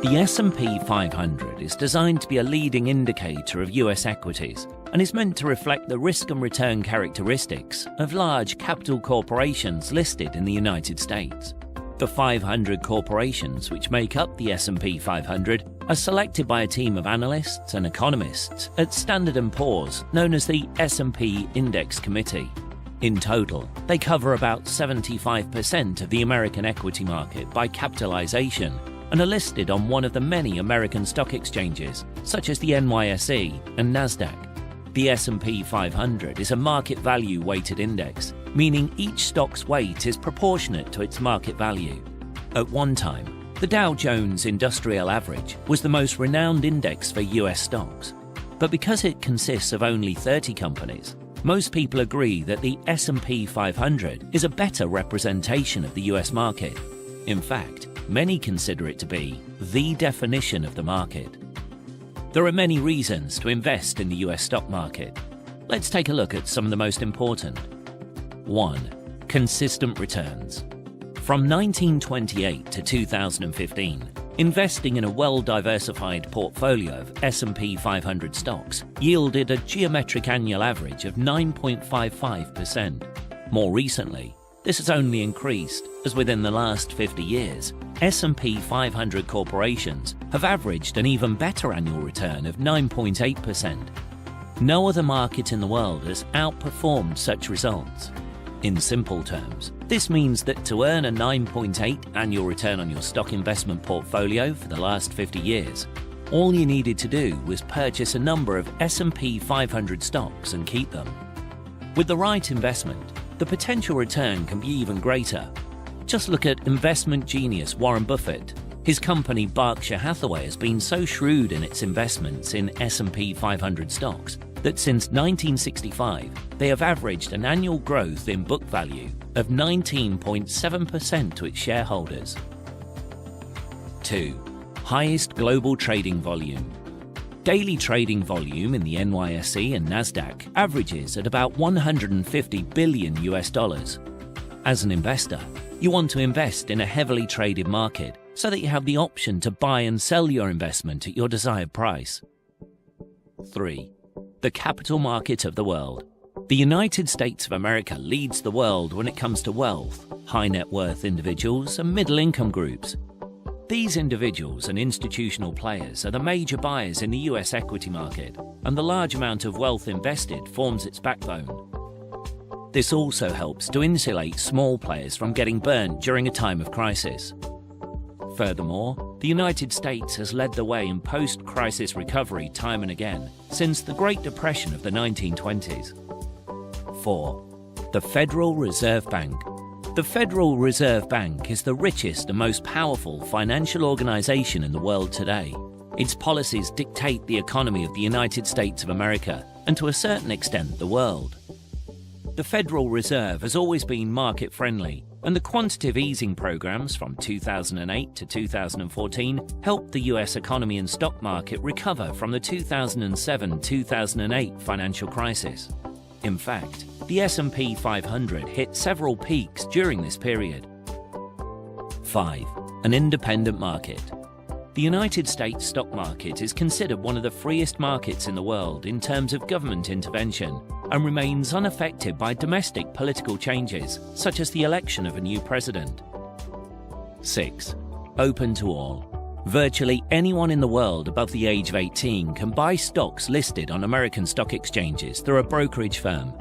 The S&P 500 is designed to be a leading indicator of US equities and is meant to reflect the risk and return characteristics of large capital corporations listed in the United States. The 500 corporations which make up the S&P 500 are selected by a team of analysts and economists at Standard & Poor's, known as the S&P Index Committee. In total, they cover about 75% of the American equity market by capitalization and are listed on one of the many American stock exchanges, such as the NYSE and NASDAQ. The S&P 500 is a market value weighted index, meaning each stock's weight is proportionate to its market value. At one time, the Dow Jones Industrial Average was the most renowned index for US stocks. But because it consists of only 30 companies, most people agree that the S&P 500 is a better representation of the US market. In fact, many consider it to be the definition of the market. There are many reasons to invest in the US stock market. Let's take a look at some of the most important. 1. Consistent returns. From 1928 to 2015, investing in a well-diversified portfolio of S&P 500 stocks yielded a geometric annual average of 9.55%. More recently, this has only increased, as within the last 50 years, S&P 500 corporations have averaged an even better annual return of 9.8%. No other market in the world has outperformed such results. In simple terms, this means that to earn a 9.8 annual return on your stock investment portfolio for the last 50 years, all you needed to do was purchase a number of S&P 500 stocks and keep them. With the right investment, the potential return can be even greater. Just look at investment genius Warren Buffett. His company Berkshire Hathaway has been so shrewd in its investments in S&P 500 stocks that since 1965, they have averaged an annual growth in book value of 19.7% to its shareholders. 2. Highest global trading volume. Daily trading volume in the NYSE and NASDAQ averages at about $150 billion US. As an investor, you want to invest in a heavily traded market so that you have the option to buy and sell your investment at your desired price. 3. The capital market of the world. The United States of America leads the world when it comes to wealth, high net worth individuals and middle income groups. These individuals and institutional players are the major buyers in the US equity market, and the large amount of wealth invested forms its backbone. This also helps to insulate small players from getting burnt during a time of crisis. Furthermore, the United States has led the way in post-crisis recovery time and again since the Great Depression of the 1920s. 4. The Federal Reserve Bank. The Federal Reserve Bank is the richest and most powerful financial organization in the world today. Its policies dictate the economy of the United States of America and to a certain extent the world. The Federal Reserve has always been market-friendly, and the quantitative easing programs from 2008 to 2014 helped the US economy and stock market recover from the 2007-2008 financial crisis. In fact, the S&P 500 hit several peaks during this period. 5. An independent market. The United States stock market is considered one of the freest markets in the world in terms of government intervention and remains unaffected by domestic political changes, such as the election of a new president. 6. Open to all. Virtually anyone in the world above the age of 18 can buy stocks listed on American stock exchanges through a brokerage firm.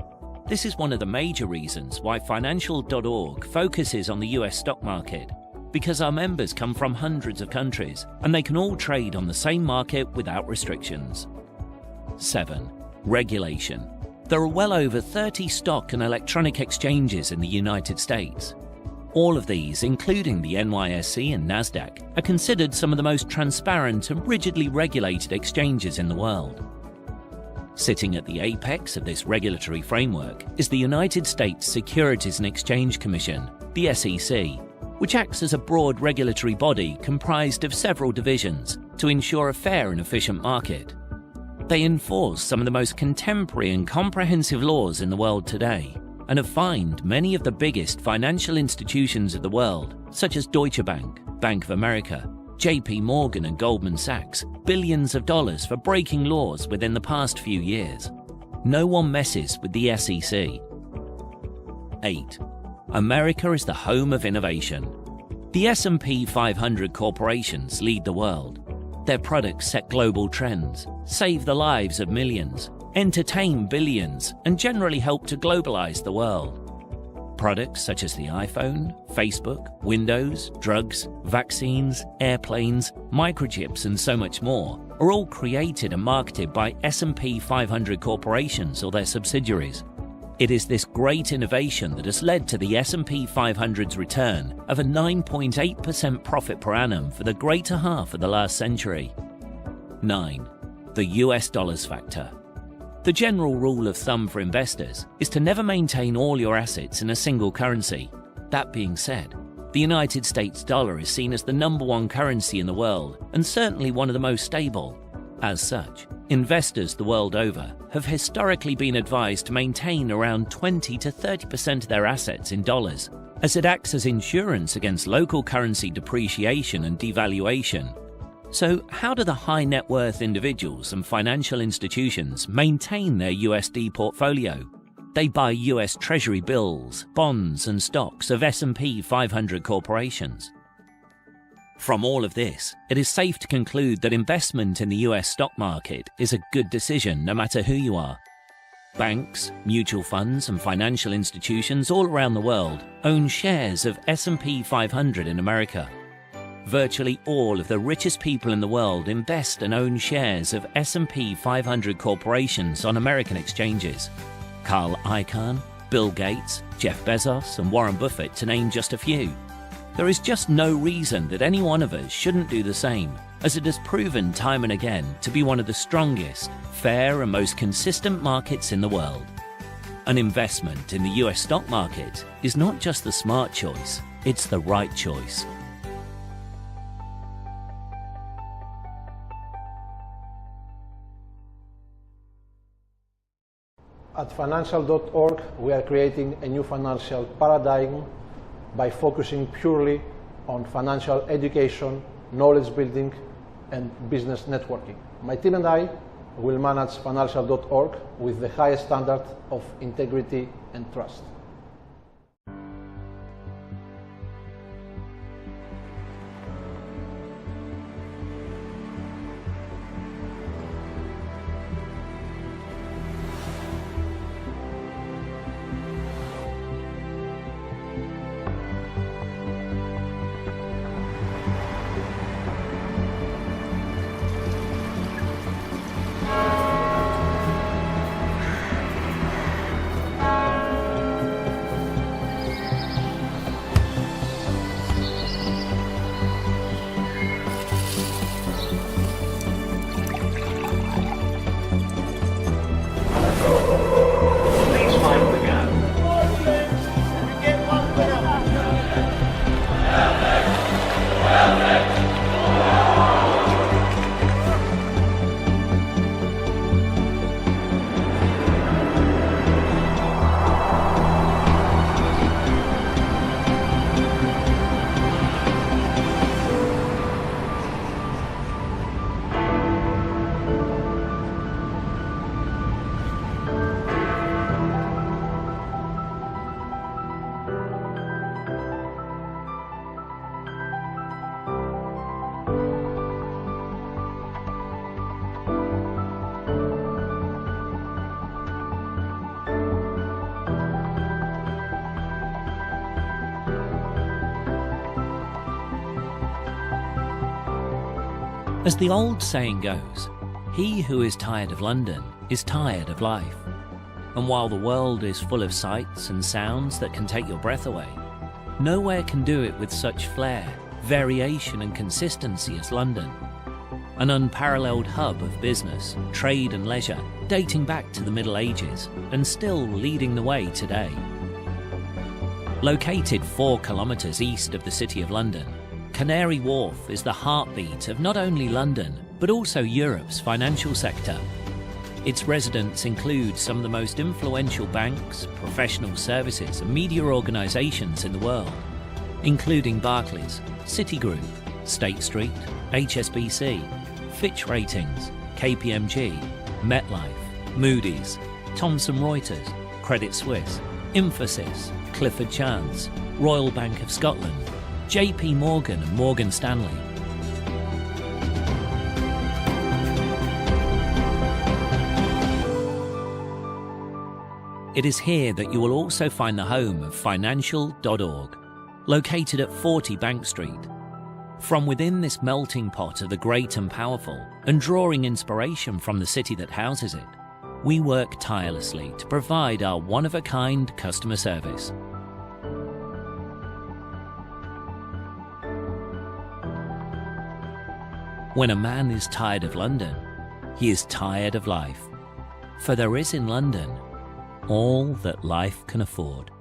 This is one of the major reasons why Financial.org focuses on the US stock market, because our members come from hundreds of countries and they can all trade on the same market without restrictions. 7. Regulation. There are well over 30 stock and electronic exchanges in the United States. All of these, including the NYSE and NASDAQ, are considered some of the most transparent and rigidly regulated exchanges in the world. Sitting at the apex of this regulatory framework is the United States Securities and Exchange Commission, the SEC, which acts as a broad regulatory body comprised of several divisions to ensure a fair and efficient market. They enforce some of the most contemporary and comprehensive laws in the world today, and have fined many of the biggest financial institutions of the world, such as Deutsche Bank, Bank of America, JP Morgan and Goldman Sachs billions of dollars for breaking laws within the past few years. No one messes with the SEC. 8. America is the home of innovation. The S&P 500 corporations lead the world. Their products set global trends, save the lives of millions, entertain billions, and generally help to globalize the world. Products such as the iPhone, Facebook, Windows, drugs, vaccines, airplanes, microchips, and so much more are all created and marketed by S&P 500 corporations or their subsidiaries. It is this great innovation that has led to the S&P 500's return of a 9.8% profit per annum for the greater half of the last century. 9. The US dollars factor. The general rule of thumb for investors is to never maintain all your assets in a single currency. That being said, the United States dollar is seen as the #1 currency in the world and certainly one of the most stable. As such, investors the world over have historically been advised to maintain around 20 to 30% of their assets in dollars, as it acts as insurance against local currency depreciation and devaluation. So, how do the high net worth individuals and financial institutions maintain their USD portfolio? They buy US Treasury bills, bonds, and stocks of S&P 500 corporations. From all of this, it is safe to conclude that investment in the US stock market is a good decision no matter who you are. Banks, mutual funds, and financial institutions all around the world own shares of S&P 500 in America. Virtually all of the richest people in the world invest and own shares of S&P 500 corporations on American exchanges. Carl Icahn, Bill Gates, Jeff Bezos, and Warren Buffett, to name just a few. There is just no reason that any one of us shouldn't do the same, as it has proven time and again to be one of the strongest, fair, and most consistent markets in the world. An investment in the US stock market is not just the smart choice, it's the right choice. At Financial.org, we are creating a new financial paradigm by focusing purely on financial education, knowledge building, and business networking. My team and I will manage Financial.org with the highest standard of integrity and trust. As the old saying goes, he who is tired of London is tired of life. And while the world is full of sights and sounds that can take your breath away, nowhere can do it with such flair, variation and consistency as London. An unparalleled hub of business, trade and leisure, dating back to the Middle Ages and still leading the way today. Located 4 kilometres east of the City of London, Canary Wharf is the heartbeat of not only London, but also Europe's financial sector. Its residents include some of the most influential banks, professional services and media organisations in the world, including Barclays, Citigroup, State Street, HSBC, Fitch Ratings, KPMG, MetLife, Moody's, Thomson Reuters, Credit Suisse, Infosys, Clifford Chance, Royal Bank of Scotland, JP Morgan and Morgan Stanley. It is here that you will also find the home of Financial.org, located at 40 Bank Street. From within this melting pot of the great and powerful, and drawing inspiration from the city that houses it, we work tirelessly to provide our one-of-a-kind customer service. When a man is tired of London, he is tired of life. For there is in London all that life can afford.